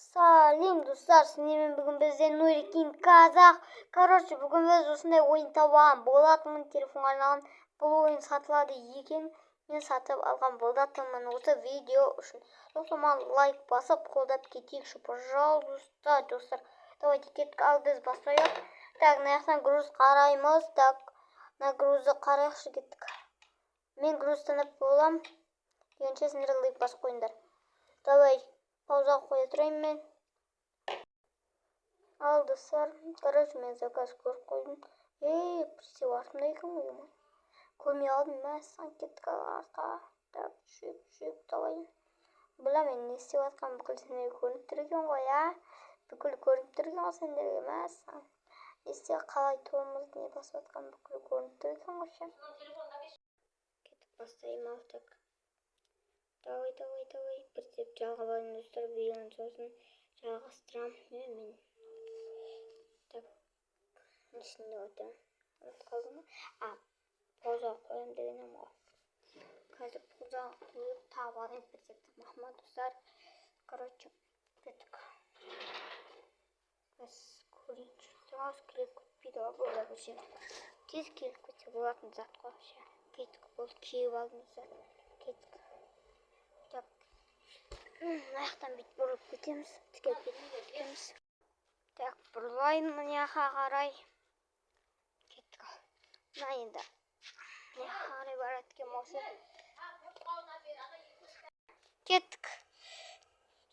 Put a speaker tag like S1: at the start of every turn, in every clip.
S1: Салим, достар, сіздермен бүгін бізде Нурикин казах. Короче, бүгін біз осындай ойын табаған болатынмын. Телефонға арналған бұл ойын сатылады екен. Мен сатып алған болатынмын осы видео үшін. Сондықтан лайк басып қолдап кетейікші, пожалуйста, достар. Давайте кеттік, ал біз бастайық. Так, мына жақтан груз қараймыз. Так, мына грузды қарайықшы, кеттік. Мен груз танып болам. Дегенше сендер лайк басып қойыңдар. Давай. Пауза қоя тұрайын мен. Ал достар, короче, мен заказ көріп қойдым. Присеп артымда екен ғой. Көрмей алдым, мәссаған кеттік артқа. Так, жүріп, давай. Білем, мен не істеп жатқанын бүкіл сендерге көрініп тұр екен ғой, бүкіл көрініп тұр екен ғой сендерге, мәссаған. Есте қалай туымызды не басып жатқанын бүкіл көрініп тұр екен ғой ше. Кеттік бастайым ал, так. Давай. Присеп жалғап алайын достар, видеоның сосын жалғастырам. Мен. Так. Несінде отырмын. Ұмытып қалдым ба? Пауза қоям дегенім ғой. Қазір пауза қойып тағып алайын присепті. Махмад достар. Короче, кеттік. Біз көрейінші. Сразу келіп кетпейді ғой бұл вообще. Тез келіп кетсе болатын зат қой вообще. Кеттік, болды киіп алдым достар. Кеттік. Так. Аяқтан бүйтіп бұрылып кетеміз. Тікеліп кетеміз. Так, бұрылайын мына жаққа қарай. Кеттік. Мына енді. Мына жаққа қарай барады екен осы. Кеттік.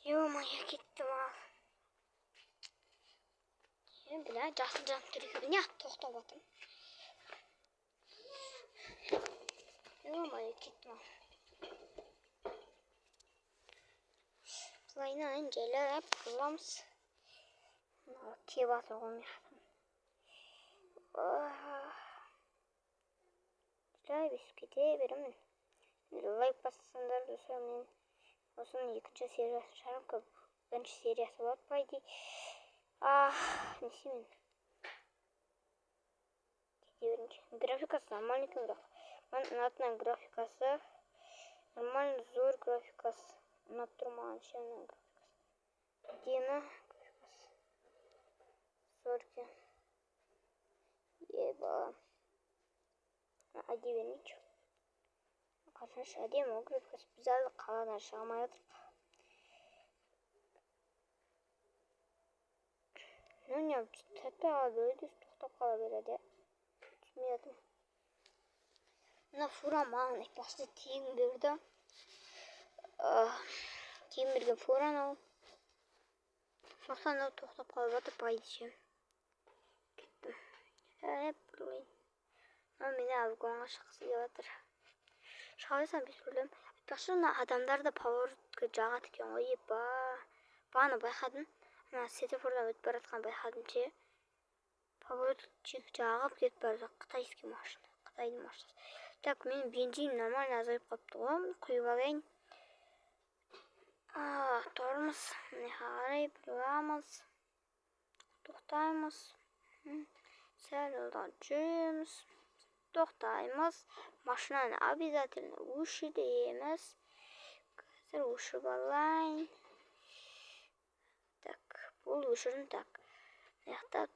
S1: Ё-моё, кеттім ал. Бля, жасыл жанып тұр екен. Неғып тоқтап жатырмын. Ё-моё, кеттім ал. Бұлайынан жайлап қыламыз. Кеп атыр ғой Жай бесіп кете беремін. Лайк бассаңдар достар, мен осының екінші сериясын шығарам. Көп бірінші сериясы болады по идее. Несі мен? Кете берінші. Графикасы нормальный екен бірақ. Мен ұнатынан графикасы нормальный, зор графикасы. Ұнап тұрмаған ше мына графикасы. Дені графикасы. Зор екен. Еба. Әдей бермейінші. Қасыншы әдем ол графикасы. Біз әлі қаладан шығамай отырық. Не тәтпей қалады өйдес тоқтап қала береді. Түсмей жатырмын. Мына фура маған басты тегін берді. Тегін берген фураны ал. Соқтан тоқтап қалып жатыр пайдеше. Кеттім. Бұрлайын. Мені алғанға шықсы деп жатыр. Шығайсам без проблем. Айтпақшы адамдарды поворотқа жағады екен ғой. Бағана байқадым. Светофордан өтіп баратқан байқадым ше. Поворот жағып кетіп барды. Қытайский машина. Қытайдың машинасы. Так, мен бензин нормально азайып қапты ғой. Құйып алайын. Тұрмыз. Міне қарай бұрамыз. Тоқтаймыз. Сәл олдан жүреміз. Тоқтаймыз. Машинаны обязательно өшіреміз. Қазір өшіріп алайын. Так, бұл өшірін так. Яқта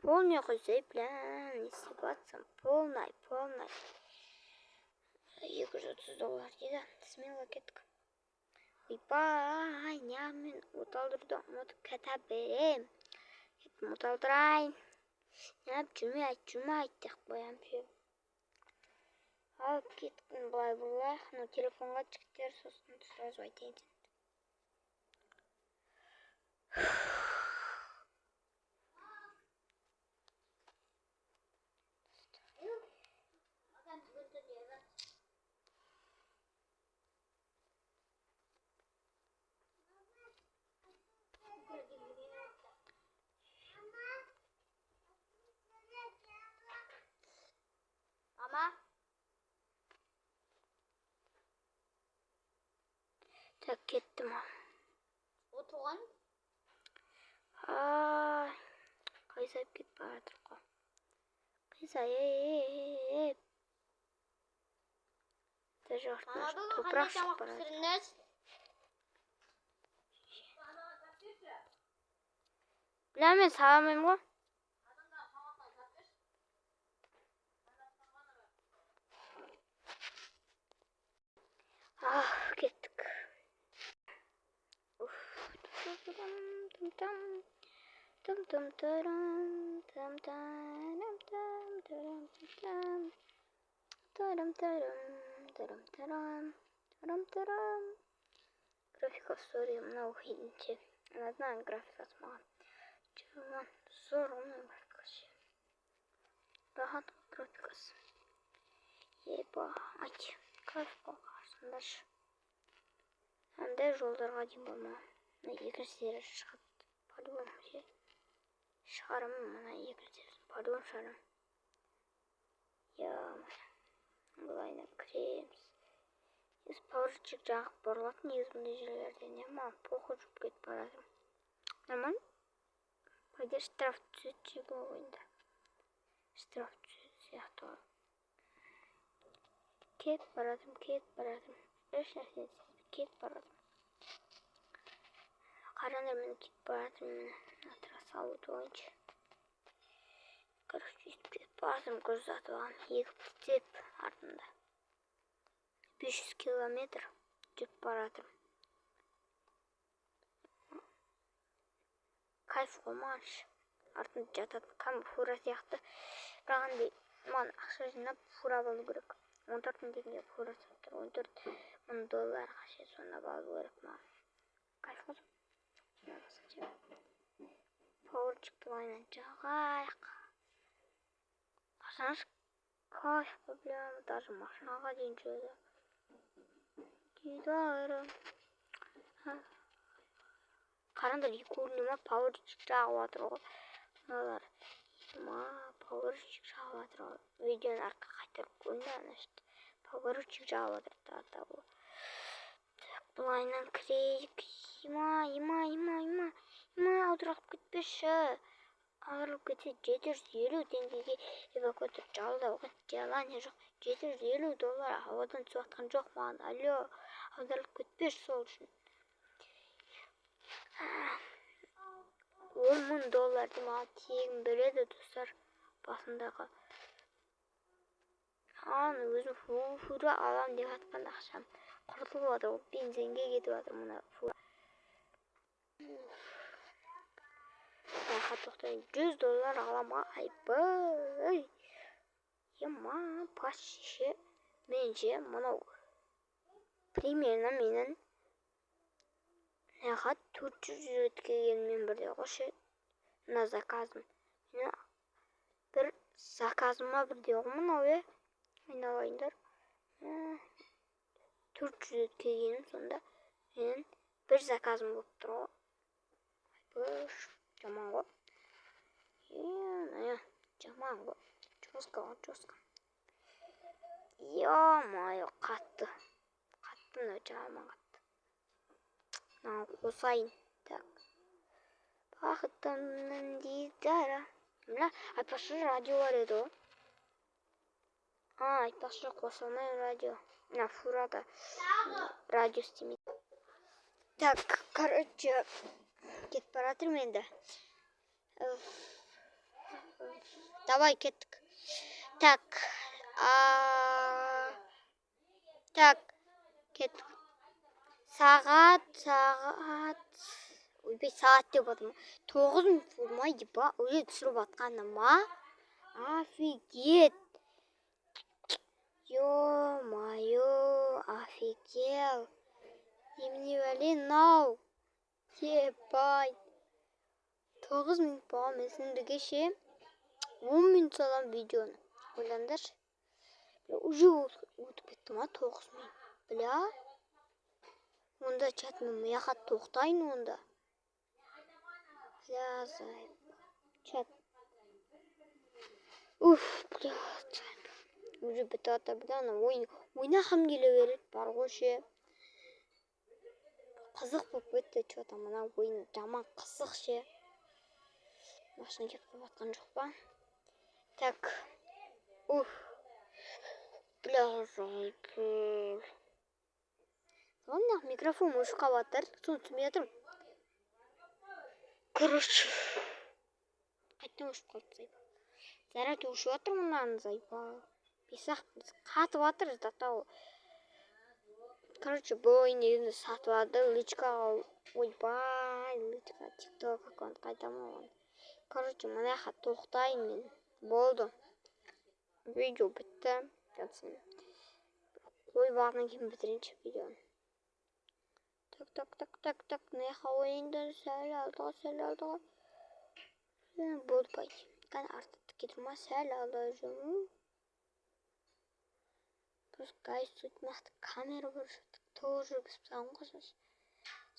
S1: полный қойсай, блин, не сипатсам. Полный. $230 дейді. Смело кеттік. Ойбай, мен оталдырды ұмытып кәта берем. Кеттім оталдырайын. Жүрмей деп қоям ше. Ал кеттім бұлай. Телефонға жігіттер сосын сразу айтайын. Мама? Так, кеттім ал. Отырған? Қайсайып кетіп баратыр қой. Қайсайып. Топырақ шығып баратыр. Мен саға алмаймын ғой. Кеттік. Графикасы зор, мынау хилінше. Анадынан графикасы маған. Жаман зор оның графикасы. Рахат графикасы. Еба, айт. Графика қарсындашы. Андай жолдарға дейін болма. Екінші серия шығады. По-любому ше. Шығарымын мына екінші сериясын. По-любому шығарым. Бұлайна кіреміз. Пауырчик жағып бұрылатын негізі бұндай жерлерде. Не маған похуй жүріп кетіп баратырмын. Нормально? Пойда штраф түседі бұл ойында. Штраф түседі сияқты. Кетіп баратырмын. Еш нәрсені кетіп баратырмын. Қарандар мені кетіп баратырмын. Трасса ауыт ойыншы. Короче, кетіп баратырмын көзатып алған. Екі прицеп артында. 500 километр жүріп баратырмын. Кайф қомаш. Артында жататын кәмі фура сияқты. Бірағандай маған ақша жинап фура болу керек. 14 мың теңге фура саттыр. 14 мың доллар қаше сонда болу керек маған. Кайф қосым. Пауырчикті ойнан жағайық. Қашаншы кайф қоблям. Даже машинаға дейін жүрді. Гидарым. Қарандар екі көріне ма пауырчик жағып атыр ғой. Мыналар. Пауырчик жағып атыр ғой. Видеоны арқа қайтарып көрінді анашты. Пауырчик жағып атыр. Бұлайнан кірейік. Ема, аудырақып кетпеші. Ауырып кетсе 750 теңгеге эвакуатор жалдауға жалания жоқ. 750 доллар ауадан түсіп атқан жоқ маған. Алло, аударылып кетпеш сол үшін. 10 мың долларды маған тегін береді достар. Басындағы. Өзім фура алам деп атқан ақшам. Құртылып отыр, бензинге кетіп отыр мына фура. Тоқтайын, 100 доллар алама, айбай. Ема, пашше, менше, мұнау. Примерно менің 400 өткегенмен бірде қошы. Мына заказым. Бір заказыма бірде мұнау айналайындар. 400 өткегенім сонда. Менің бір заказым болып тұр ғой. Айбай, жаман ғой. Жаман ғой. Жосқа. Ё-моё, қатты. Қаттыны жаман қатты. Қосайын. Так. Бақыттымның дидара. Мына айтпақшы радио бар еді ғой. Айтпақшы қосылмай радио. Мына фурада радио істемейді. Так, короче, кетіп баратырмын енді. Давай кеттік. Так, кеттік. Сағат. Ойбай, сағат деп отырмын. 9 минут болмайды ба? Уже түсіріп атқаны ма? Офигеть. Ё-моё, офигел. Еміне бәле, нау. Ебай. 9 минут болған мен сендерге ше 10 минут салам видеоны. Ойлаңдаршы. Уже өтіп кетті ма 9 минут? Бля. Онда чатмен мияқа тоқтайын онда. Бля, зайып. Чат. Бля, зайып. Уже бітіп атыр, бля, ойнақым келе береді бар ғой ше. Қызық болып кетті, что-то мына ойын жаман қызық ше. Машина кетіп атқан жоқ па? Так. Бля, зайып. Ладно, микрофон өшіп қалып атыр. Соны түсінбей жатырмын. Короче, қайттан өшіп қалды зайпа. Заряд өшіп жатыр мынаның зайпа. Бесақ қатып жатыр затау. Короче, бұл ойынды сатып алды. Личкаға ойбай, личка тикток аккаунт қайтамын оған. Короче, мына жаққа тоқтайын мен. Болды. Видео бітті. Қойып алғаннан кейін бітірейінші видеоны. Так. Мына жаққа ойынды сәл алдыға. Болды пойти. Қан артықты кетірма сәл алдыға жүрмін. Просто гайс тут нақты камера бар жатыр. Тоже жүргізіп тастаған ғой.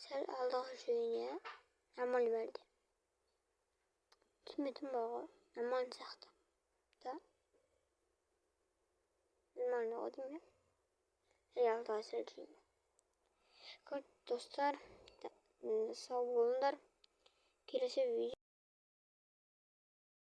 S1: Сәл алдыға жүрейін, иә. Нормально бәрде. Түсінбедім баға. Нормально сияқты. Да? Нормально ғой деймін, иә. Алдыға сәл жүрейін. Достар, сау болыңдар. Келесі видео